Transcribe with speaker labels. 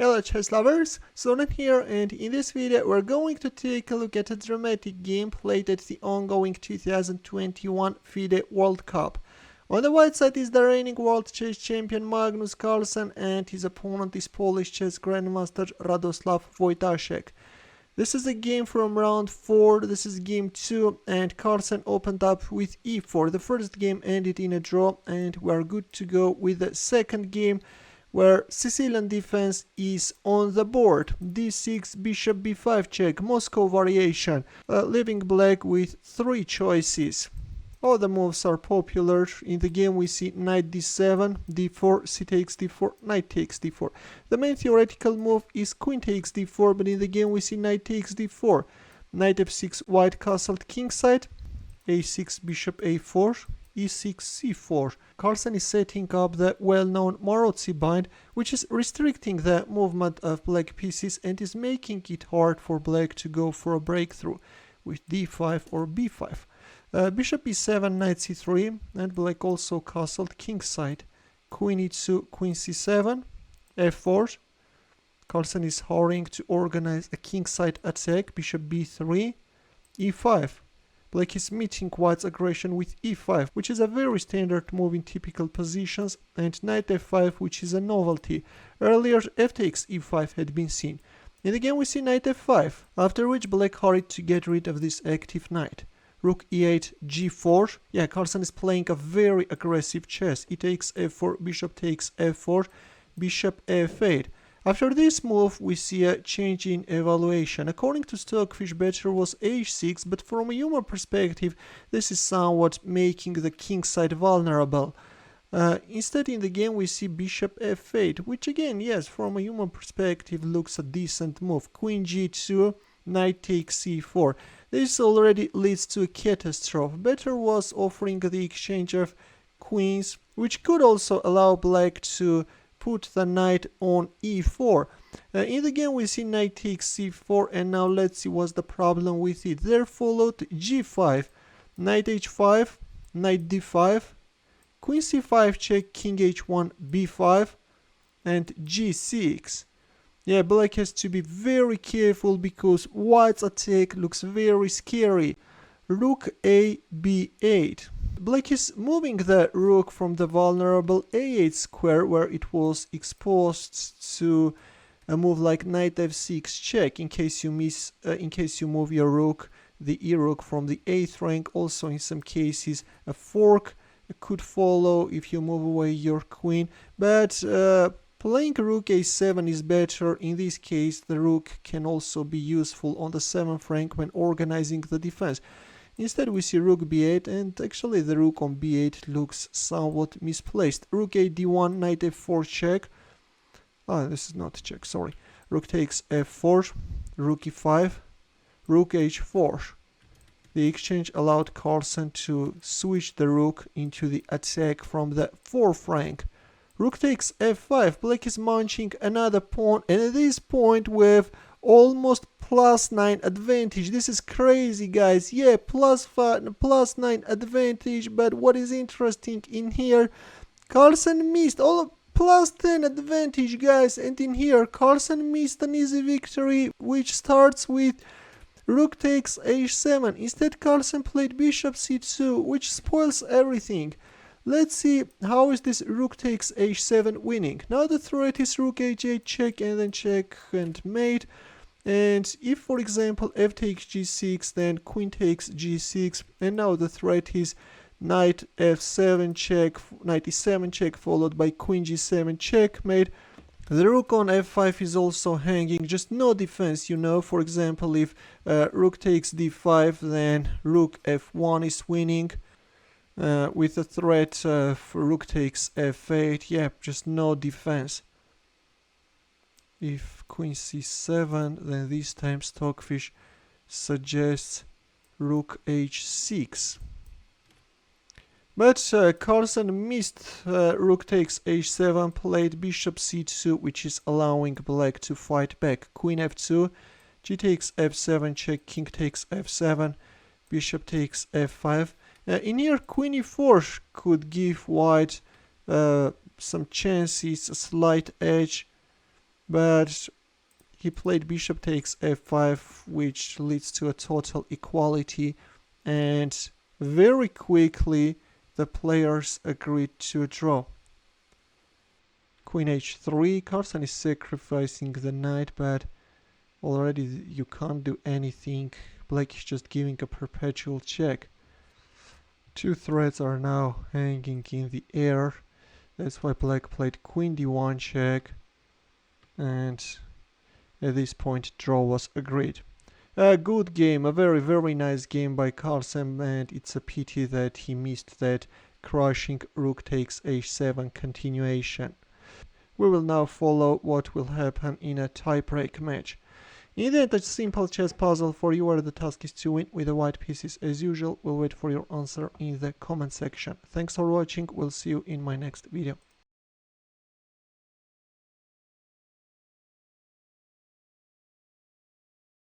Speaker 1: Hello chess lovers, Sonen here, and in this video we're going to take a look at a dramatic game played at the ongoing 2021 FIDE World Cup. On the white side is the reigning world chess champion Magnus Carlsen, and his opponent is Polish chess grandmaster Radoslaw Wojtaszek. This is a game from round 4, this is game 2, and Carlsen opened up with e4. The first game ended in a draw, and we're good to go with the second game, where Sicilian defense is on the board. d6, bishop b5 check, Moscow variation, leaving black with 3 choices. All the moves are popular. In the game we see knight d7, d4, c takes d4, knight takes d4. The main theoretical move is queen takes d4, but in the game we see knight takes d4, knight f6, white castled kingside, a6, bishop a4, e6, c4. Carlsen is setting up the well-known Maroczy Bind, which is restricting the movement of black pieces and is making it hard for black to go for a breakthrough with d5 or b5. Bishop e7, knight c3, and black also castled kingside. Queen e2, queen c7, f4. Carlsen is hurrying to organize a kingside attack. Bishop b3, e5. Black is meeting white's aggression with e5, which is a very standard move in typical positions, and knight f5, which is a novelty. Earlier, f takes e5 had been seen. In the game we see knight f5, after which black hurried to get rid of this active knight. Rook e8, g4. Yeah, Carlsen is playing a very aggressive chess. E takes f4, bishop takes f4, bishop f8. After this move, we see a change in evaluation. According to Stockfish, better was h6, but from a human perspective, this is somewhat making the king side vulnerable. Instead, in the game, we see bishop f8, which again, yes, from a human perspective, looks a decent move. Queen g2, knight takes c4. This already leads to a catastrophe. Better was offering the exchange of queens, which could also allow black to put the knight on e4. In the game we see knight takes c4, and now let's see what's the problem with it. There followed g5, knight h5, knight d5, queen c5 check, king h1 b5, and g6. Yeah, black has to be very careful because white's attack looks very scary. Rook a b8. Black is moving the rook from the vulnerable a8 square, where it was exposed to a move like knight f6 check. In case you move your rook, the e-rook from the 8th rank. Also, in some cases, a fork could follow if you move away your queen. But playing rook a7 is better. In this case, the rook can also be useful on the 7th rank when organizing the defense. Instead, we see rook b8, and actually the rook on b8 looks somewhat misplaced. Rook a d1, knight f4 check. This is not a check, sorry. Rook takes f4, rook e5, rook h4. The exchange allowed Carlsen to switch the rook into the attack from the 4th rank. Rook takes f5. Black is munching another pawn, and at this point with almost +9 advantage. This is crazy, guys. Yeah, +9 advantage, but what is interesting in here, Carlsen missed all of +10 advantage, guys, and in here Carlsen missed an easy victory, which starts with rook takes h7. Instead, Carlsen played bishop c2, which spoils everything. Let's see how is this rook takes h7 winning. Now the threat is rook h8 check, and then check and mate. And if, for example, f takes g6, then queen takes g6, and now the threat is knight f7 check, knight e7 check, followed by queen g7 checkmate. The rook on f5 is also hanging, just no defense, you know. For example, if rook takes d5, then rook f1 is winning. With the threat of rook takes f8, yeah, just no defense. If queen c7, then this time Stockfish suggests rook h6. But Carlsen missed rook takes h7, played bishop c2, which is allowing black to fight back. Queen f2, g takes f7 check, king takes f7, bishop takes f5. In here, queen e4 could give white some chances, a slight edge. but he played bishop takes f5, which leads to a total equality, and very quickly the players agreed to a draw. Queen h3, Carlsen is sacrificing the knight, but already you can't do anything. Black is just giving a perpetual check. Two threads are now hanging in the air. That's why black played queen d1 check, and at this point draw was agreed. A good game, a very nice game by Carlsen, and it's a pity that he missed that crushing rook takes h7 continuation. We will now follow what will happen in a tiebreak match. In the end, a simple chess puzzle for you where the task is to win with the white pieces as usual. We'll wait for your answer in the comment section. Thanks for watching, we'll see you in my next video.